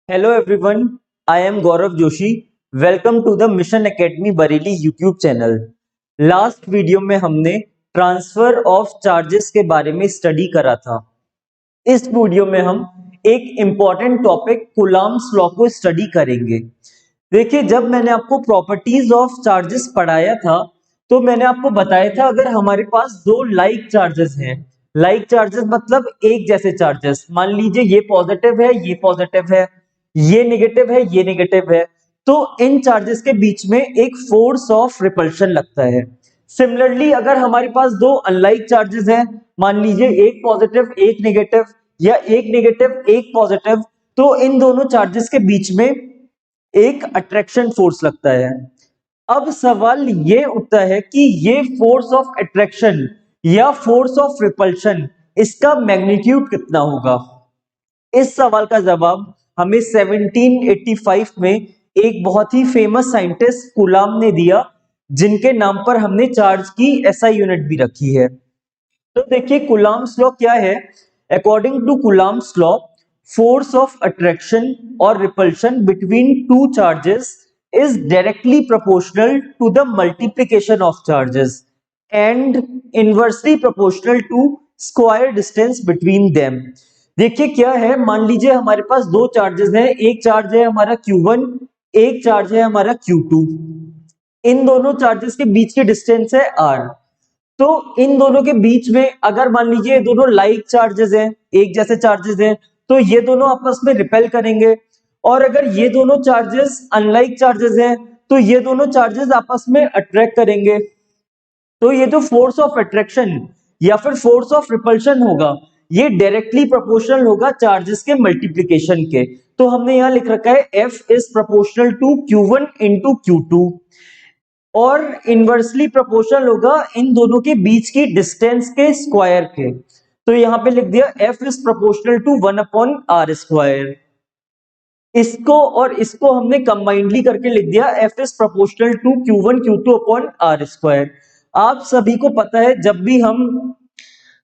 Hello everyone, I am Gaurav Joshi. Welcome to the Mission Academy Bareilly YouTube channel. Last video में हमने transfer of charges के बारे में study करा था। इस वीडियो में हम एक इम्पॉर्टेंट टॉपिक कूलम्ब्स लॉ को स्टडी करेंगे। देखिए, जब मैंने आपको प्रॉपर्टीज ऑफ चार्जेस पढ़ाया था तो मैंने आपको बताया था अगर हमारे पास दो लाइक चार्जेस हैं, लाइक चार्जेस मतलब एक जैसे चार्जेस, मान लीजिए ये पॉजिटिव है, ये पॉजिटिव है, ये नेगेटिव है, ये नेगेटिव है, तो इन चार्जेस के बीच में एक फोर्स ऑफ रिपल्शन लगता है। सिमिलरली अगर हमारे पास दो अनलाइक चार्जेस हैं, मान लीजिए एक पॉजिटिव एक नेगेटिव या एक नेगेटिव एक पॉजिटिव, तो इन दोनों चार्जेस के बीच में एक अट्रैक्शन फोर्स लगता है। अब सवाल ये उठता है कि ये फोर्स ऑफ अट्रैक्शन या फोर्स ऑफ रिपल्शन, इसका मैग्नीट्यूड कितना होगा। इस सवाल का जवाब हमें 1785 में एक बहुत ही फेमस साइंटिस्ट कूलाम ने दिया, जिनके नाम पर हमने चार्ज की एसआई यूनिट भी रखी है। तो देखिए कूलाम्स लॉ क्या है। According to Coulomb's law, force of attraction और repulsion between two charges is directly proportional to the multiplication of charges and inversely proportional to square distance between them। देखिए क्या है, मान लीजिए हमारे पास दो चार्जेस हैं, एक चार्ज है हमारा Q1, एक चार्ज है हमारा Q2। इन दोनों चार्जेस के बीच की डिस्टेंस है R। तो इन दोनों के बीच में अगर मान लीजिए दोनों लाइक चार्जेस हैं, एक जैसे चार्जेस हैं, तो ये दोनों आपस में रिपेल करेंगे। और अगर ये दोनों चार्जेस अनलाइक चार्जेस हैं, तो ये दोनों चार्जेस आपस में अट्रैक्ट करेंगे। तो ये जो फोर्स ऑफ अट्रैक्शन या फिर फोर्स ऑफ रिपल्शन होगा, ये डायरेक्टली प्रोपोर्शनल होगा चार्जेस के मल्टीप्लीकेशन के। तो हमने यहां लिख रखा है F is proportional to Q1 into Q2 और इनवर्सली प्रोपोर्शनल होगा इन दोनों के बीच की डिस्टेंस के स्क्वायर के। तो यहां पे लिख दिया F is proportional to 1/r square. इसको और इसको हमने कंबाइंडली करके लिख दिया F is proportional to Q1 Q2/r square. आप सभी को पता है जब भी हम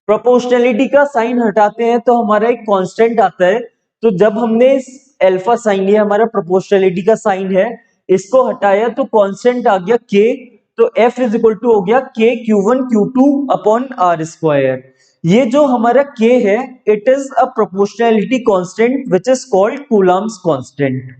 प्रोपोर्शनलिटी का साइन हटाते हैं तो हमारा एक कांस्टेंट आता है। तो जब हमने अल्फा साइन, ये हमारा प्रोपोर्शनलिटी का साइन है, इसको हटाया तो कांस्टेंट आ गया k। तो F इज इक्वल टू हो गया k Q1 Q2/r स्क्वायर। ये जो हमारा k है, it is a proportionality constant which is called Coulomb's constant.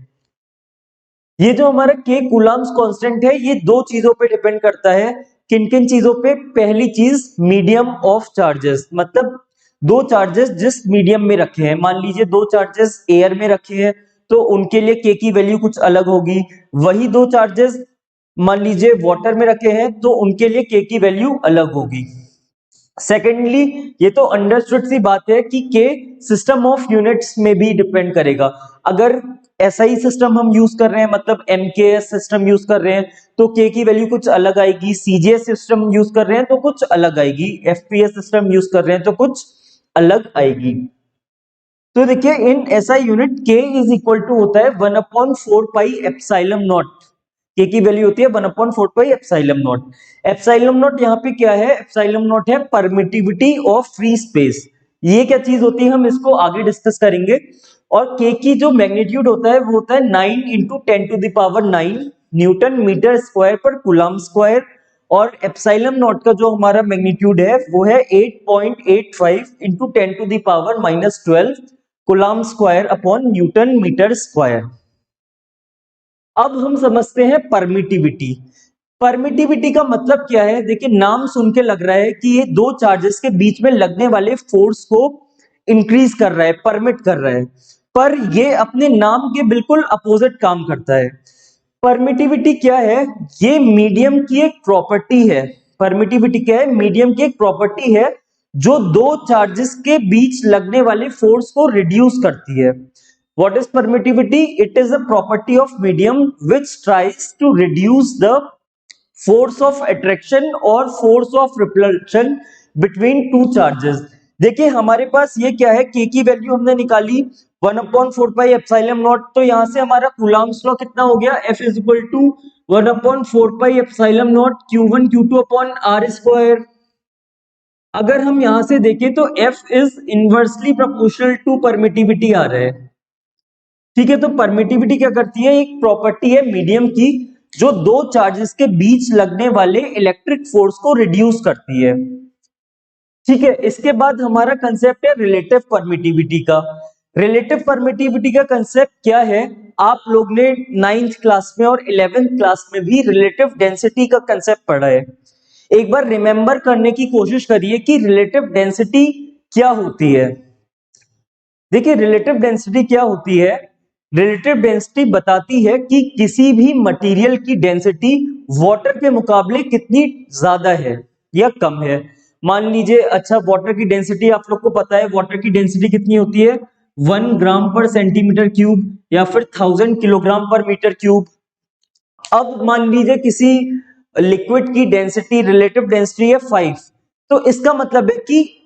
ये जो हमारा k कूलम्ब्स कांस्टेंट है, ये दो चीजों पे डिपेंड करता है। किन किन चीजों पे? पहली चीज मीडियम ऑफ चार्जेस, मतलब दो चार्जेस जिस मीडियम में रखे हैं। मान लीजिए दो चार्जेस एयर में रखे हैं तो उनके लिए k की वैल्यू कुछ अलग होगी। वही दो चार्जेस मान लीजिए वाटर में रखे हैं तो उनके लिए k की वैल्यू अलग होगी। सेकेंडली, ये तो अंडरस्टूड सी बात है कि के सिस्टम ऑफ यूनिट्स में भी डिपेंड करेगा। अगर एसआई सिस्टम हम यूज कर रहे हैं, मतलब एमकेएस सिस्टम यूज कर रहे हैं, तो के की वैल्यू कुछ अलग आएगी। सीजीएस सिस्टम यूज कर रहे हैं तो कुछ अलग आएगी। एफपीएस सिस्टम यूज कर रहे हैं तो कुछ अलग आएगी। तो देखिए इन एसआई यूनिट के इज इक्वल टू होता है 1/4 पाई एप्सिलॉन नॉट। के की वैल्यू होती है 1/4 pi epsilon not. Epsilon not यहाँ पे क्या है? एप्सिलॉन नॉट है परमिटिविटी ऑफ फ्री स्पेस। ये क्या चीज होती है, हम इसको आगे डिस्कस करेंगे। और के की जो मैग्नीट्यूड होता है वो होता है 9 इंटू 10⁹ न्यूटन मीटर स्क्वायर पर कूलम्ब स्क्वायर। और एप्सिलॉन नॉट का जो हमारा मैग्नीट्यूड है वो है 8.85 into 10⁻⁻12 coulomb square upon newton metre square. अब हम समझते हैं परमिटिविटी। परमिटिविटी का मतलब क्या है? देखिए नाम सुन के लग रहा है कि ये दो चार्जेस के बीच में लगने वाले फोर्स को इंक्रीज कर रहा है, परमिट कर रहा है, पर ये अपने नाम के बिल्कुल अपोजिट काम करता है। परमिटिविटी क्या है? ये मीडियम की एक प्रॉपर्टी है। परमिटिविटी क्या है? मीडियम की एक प्रॉपर्टी है जो दो चार्जेस के बीच लगने वाले फोर्स को रिड्यूस करती है। What is permittivity? It is a property of medium which tries to reduce the force of attraction or force of repulsion between two charges। देखिए हमारे पास ये क्या है, k की वैल्यू हमने निकाली 1/4 पाई एप्सिलॉन नॉट। तो यहां से हमारा कूलम्ब्स लॉ कितना हो गया? F is equal to 1/4 pi epsilon naught Q1 Q2/r square. अगर हम यहां से देखें तो F is inversely proportional to permittivity आ रहा है। ठीक है, तो परमिटिविटी क्या करती है, एक प्रॉपर्टी है मीडियम की जो दो चार्जेस के बीच लगने वाले इलेक्ट्रिक फोर्स को रिड्यूस करती है। ठीक है, इसके बाद हमारा कंसेप्ट है रिलेटिव परमिटिविटी का। रिलेटिव परमिटिविटी का कंसेप्ट क्या है, आप लोग ने 9th क्लास में और 11th क्लास में भी रिलेटिव डेंसिटी का कंसेप्ट पढ़ा है। एक बार रिमेंबर करने की कोशिश करिए कि रिलेटिव डेंसिटी क्या होती है। देखिए, रिलेटिव डेंसिटी क्या होती है, रिलेटिव डेंसिटी बताती है कि किसी भी मटेरियल की डेंसिटी वाटर के मुकाबले कितनी ज्यादा है या कम है। मान लीजिए, अच्छा, वाटर की डेंसिटी आप लोग को पता है, वाटर की डेंसिटी कितनी होती है, 1 ग्राम पर सेंटीमीटर क्यूब या फिर 1000 किलोग्राम पर मीटर क्यूब। अब मान लीजिए किसी लिक्विड की डेंसिटी, रिलेटिव डेंसिटी है 5, तो इसका मतलब है कि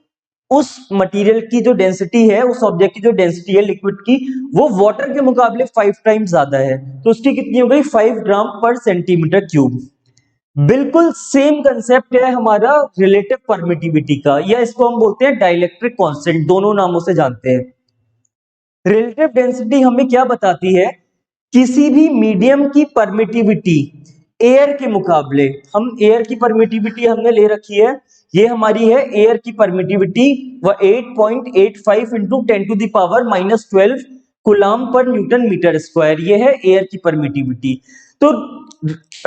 उस मटेरियल की जो डेंसिटी है, उस ऑब्जेक्ट की जो डेंसिटी है लिक्विड की, वो वाटर के मुकाबले 5 टाइम्स ज्यादा है, तो उसकी कितनी हो गई, 5 ग्राम पर सेंटीमीटर क्यूब। बिल्कुल सेम कंसेप्ट है हमारा रिलेटिव परमिटिविटी का, या इसको हम बोलते हैं डाइलेक्ट्रिक कांस्टेंट, दोनों नामों से जानते हैं। रिलेटिव डेंसिटी हमें क्या बताती है, किसी भी मीडियम की परमिटिविटी एयर के मुकाबले, हम एयर की परमिटिविटी हमने ले रखी है, ये हमारी है एयर की परमिटिविटी, वह 8.85 into 10 to the power -12 coulomb पर न्यूटन मीटर स्क्वायर, ये है एयर की परमिटिविटी। तो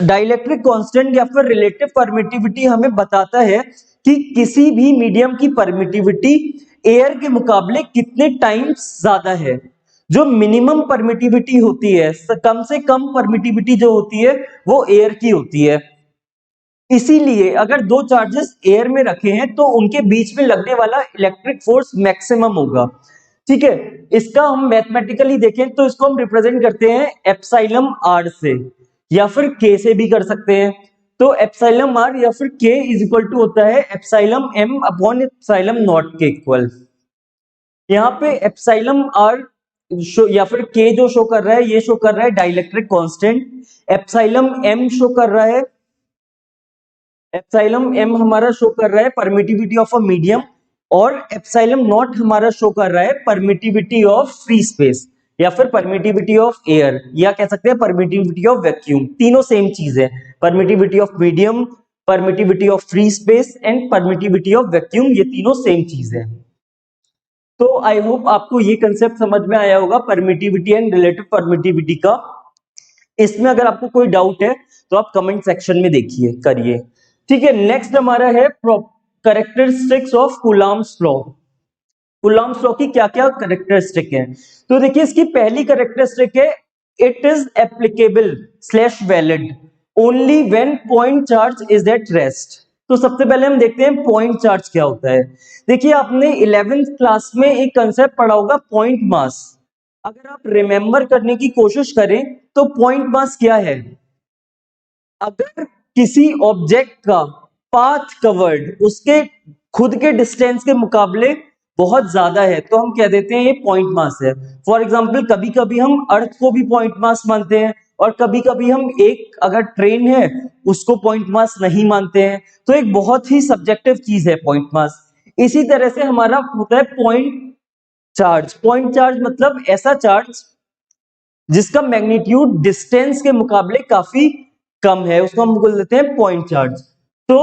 डाइलेक्ट्रिक कांस्टेंट या फिर रिलेटिव परमिटिविटी हमें बताता है कि किसी भी मीडियम की परमिटिविटी एयर के मुकाबले कितने टाइम्स ज्यादा है। जो मिनिमम परमिटिविटी होती है, कम से कम परमिटिविटी जो होती है, वो एयर की होती है। इसीलिए अगर दो चार्जेस एयर में रखे हैं तो उनके बीच में लगने वाला इलेक्ट्रिक फोर्स मैक्सिमम होगा। ठीक है, इसका हम मैथमेटिकली देखें तो इसको हम रिप्रेजेंट करते हैं एप्सिलॉन आर से, या फिर के से भी कर सकते हैं। तो एप्सिलॉन आर या फिर के इज इक्वल टू होता है epsilon M upon epsilon naught के इक्वल। यहाँ पे एप्सिलॉन आर या फिर के जो शो कर रहा है, ये शो कर रहा है dielectric constant. Epsilon M show कर रहा है, एप्सिलॉन एम हमारा शो कर रहा है परमिटिविटी ऑफ अ मीडियम, और एप्सिलॉन नॉट हमारा शो कर रहा है परमिटिविटी ऑफ फ्री स्पेस या फिर परमिटिविटी ऑफ एयर, या कह सकते हैं परमिटिविटी ऑफ वैक्यूम। तीनों सेम चीज है, permittivity of medium, permittivity of free space and permittivity of vacuum, ये तीनों सेम चीज है। तो आई होप आपको ये कंसेप्ट समझ में आया होगा परमिटिविटी एंड रिलेटिव परमिटिविटी का। इसमें अगर आपको कोई डाउट है तो आप कमेंट सेक्शन में देखिए करिए। ठीक है, नेक्स्ट हमारा है characteristics of Coulomb's law. Coulomb's law की क्या क्या कैरेक्टरिस्टिक है, तो देखिए इसकी पहली कैरेक्टरिस्टिक है it is applicable slash valid only when point charge is at rest. तो सबसे पहले हम देखते हैं पॉइंट चार्ज क्या होता है। देखिए, आपने 11th क्लास में एक कंसेप्ट पढ़ा होगा पॉइंट मास। अगर आप रिमेंबर करने की कोशिश करें तो पॉइंट मास क्या है, अगर किसी ऑब्जेक्ट का पाथ कवर्ड उसके खुद के डिस्टेंस के मुकाबले बहुत ज्यादा है तो हम कह देते हैं ये पॉइंट मास है। फॉर एग्जांपल, कभी कभी हम अर्थ को भी पॉइंट मास मानते हैं, और कभी कभी हम एक अगर ट्रेन है उसको पॉइंट मास नहीं मानते हैं। तो एक बहुत ही सब्जेक्टिव चीज है पॉइंट मास। इसी तरह से हमारा होता है पॉइंट चार्ज। पॉइंट चार्ज मतलब ऐसा चार्ज जिसका मैग्नीट्यूड डिस्टेंस के मुकाबले काफी कम है, उसको हम बोल देते हैं पॉइंट चार्ज। तो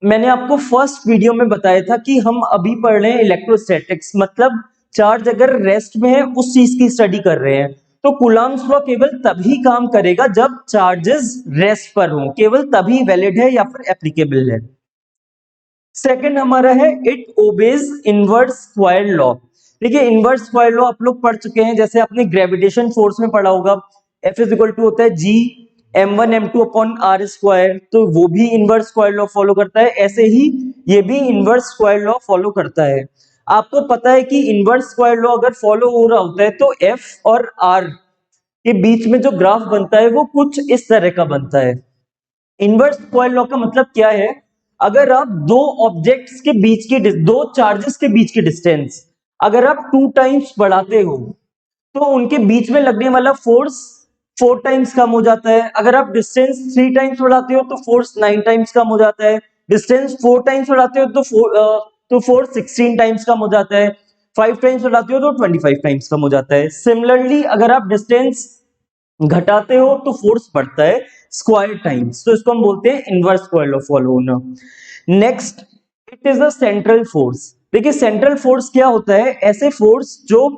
मैंने आपको फर्स्ट वीडियो में बताया था कि हम अभी पढ़ रहे हैं इलेक्ट्रोस्टैटिक्स, मतलब चार्ज अगर रेस्ट में है उस चीज की स्टडी कर रहे हैं। तो कूलॉम्स लॉ केवल तभी काम करेगा जब चार्जेस रेस्ट पर हों, केवल तभी वैलिड है या फिर एप्लीकेबल है। सेकंड हमारा है it obeys inverse square law. देखिए, इनवर्स स्क्वायर लॉ आप लोग पढ़ चुके हैं, जैसे आपने ग्रेविटेशन फोर्स में पढ़ा होगा, F इज इक्वल टू होता है G m1 m2 upon are square, तो वो भी इनवर्स स्क्वायर लॉ फॉलो करता है। ऐसे ही ये भी इनवर्स स्क्वायर लॉ फॉलो करता है। आपको पता है कि इनवर्स स्क्वायर लॉ अगर फॉलो हो रहा होता है तो F और R के बीच में जो ग्राफ बनता है वो कुछ इस तरह का बनता है। इनवर्स स्क्वायर लॉ का मतलब क्या है, अगर आप दो ऑब्जेक्ट्स के बीच की, दो चार्जेस के बीच की डिस्टेंस अगर आप 2 टाइम्स बढ़ाते हो तो उनके बीच में लगने वाला फोर्स 4 टाइम्स कम हो जाता है। अगर आप डिस्टेंस 3 टाइम्स बढ़ाते हो तो फोर्स 9 टाइम्स कम हो जाता है। डिस्टेंस 4 टाइम्स बढ़ाते हो तो फोर्स 16 टाइम्स कम हो जाता है। 5 टाइम्स बढ़ाते हो तो 25 टाइम्स कम हो जाता है। सिमिलरली अगर आप डिस्टेंस घटाते हो तो फोर्स बढ़ता है स्क्वायर टाइम्स, तो इसको हम बोलते हैं इनवर्स स्क्वायर लॉ फॉलो होना। Next, it is the central force. देखिए सेंट्रल फोर्स क्या होता है, ऐसे फोर्स जो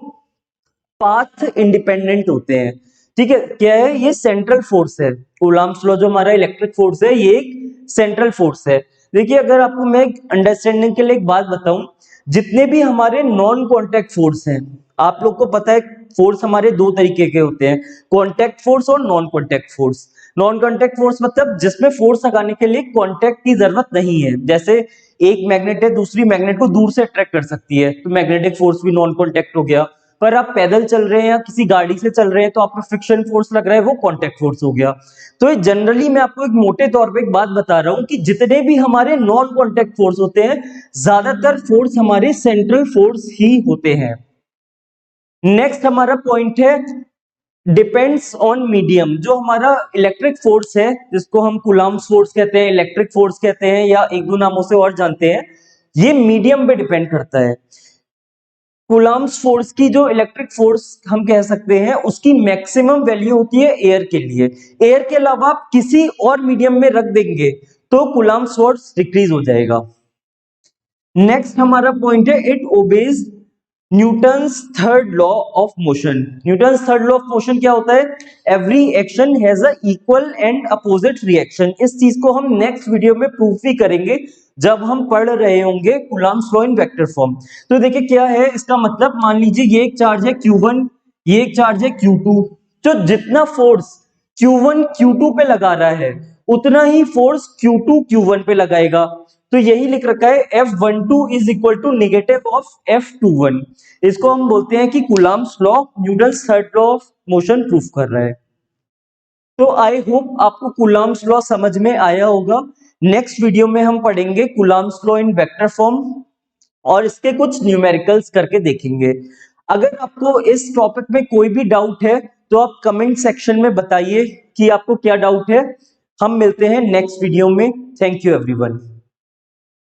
पाथ इंडिपेंडेंट होते हैं। ठीक है, क्या है ये सेंट्रल फोर्स है। कूलम्ब्स लॉ जो हमारा इलेक्ट्रिक फोर्स है ये एक सेंट्रल फोर्स है। देखिए अगर आपको मैं अंडरस्टैंडिंग के लिए एक बात बताऊं, जितने भी हमारे नॉन कॉन्टैक्ट फोर्स हैं, आप लोग को पता है फोर्स हमारे दो तरीके के होते हैं, कॉन्टैक्ट फोर्स और non contact force. Non contact force मतलब जिसमें फोर्स लगाने के लिए कॉन्टैक्ट की जरूरत नहीं है, जैसे एक मैग्नेट है दूसरी मैग्नेट को दूर से अट्रैक्ट कर सकती है, तो मैग्नेटिक फोर्स भी नॉन कॉन्टैक्ट हो गया। पर आप पैदल चल रहे हैं या किसी गाड़ी से चल रहे हैं तो आप पे फ्रिक्शन फोर्स लग रहा है, वो कॉन्टैक्ट फोर्स हो गया। तो ये जनरली मैं आपको एक मोटे तौर पे एक बात बता रहा हूं कि जितने भी हमारे नॉन कॉन्टैक्ट फोर्स होते हैं, ज्यादातर फोर्स हमारे सेंट्रल फोर्स ही होते हैं। नेक्स्ट हमारा पॉइंट है डिपेंड्स ऑन मीडियम। जो हमारा इलेक्ट्रिक फोर्स है जिसको हम कूलम्ब्स फोर्स कहते हैं, इलेक्ट्रिक फोर्स कहते हैं, या एक दो नामों से और जानते हैं, ये मीडियम पे डिपेंड करता है। कूलम्ब्स फोर्स की जो इलेक्ट्रिक फोर्स हम कह सकते हैं उसकी मैक्सिमम वैल्यू होती है एयर के लिए। एयर के अलावा आप किसी और मीडियम में रख देंगे तो कूलम्ब्स फोर्स डिक्रीज हो जाएगा। नेक्स्ट हमारा पॉइंट है it obeys Newton's third law of motion. Newton's third law of motion क्या होता है, every action has a equal and opposite reaction. इस चीज को हम नेक्स्ट वीडियो में प्रूफ भी करेंगे जब हम पढ़ रहे होंगे Coulomb's law in vector form. तो देखिए क्या है इसका मतलब, मान लीजिए ये एक चार्ज है Q1, ये एक चार्ज है Q2, तो जितना फोर्स Q1 Q2 पे लगा रहा है उतना ही फोर्स Q2 Q1 पे लगाएगा। तो यही लिख रखा है F12 is equal to negative of F21। इसको हम बोलते हैं कि Coulomb's law Newton's third law of motion proof कर रहा है। तो आई होप आपको कूलम्ब्स लॉ समझ में आया होगा। नेक्स्ट वीडियो में हम पढ़ेंगे Coulomb's law in vector form और इसके कुछ न्यूमेरिकल्स करके देखेंगे। अगर आपको इस टॉपिक में कोई भी डाउट है तो आप कमेंट सेक्शन में बताइए कि आपको क्या डाउट है। हम मिलते हैं नेक्स्ट वीडियो में। Thank you everyone.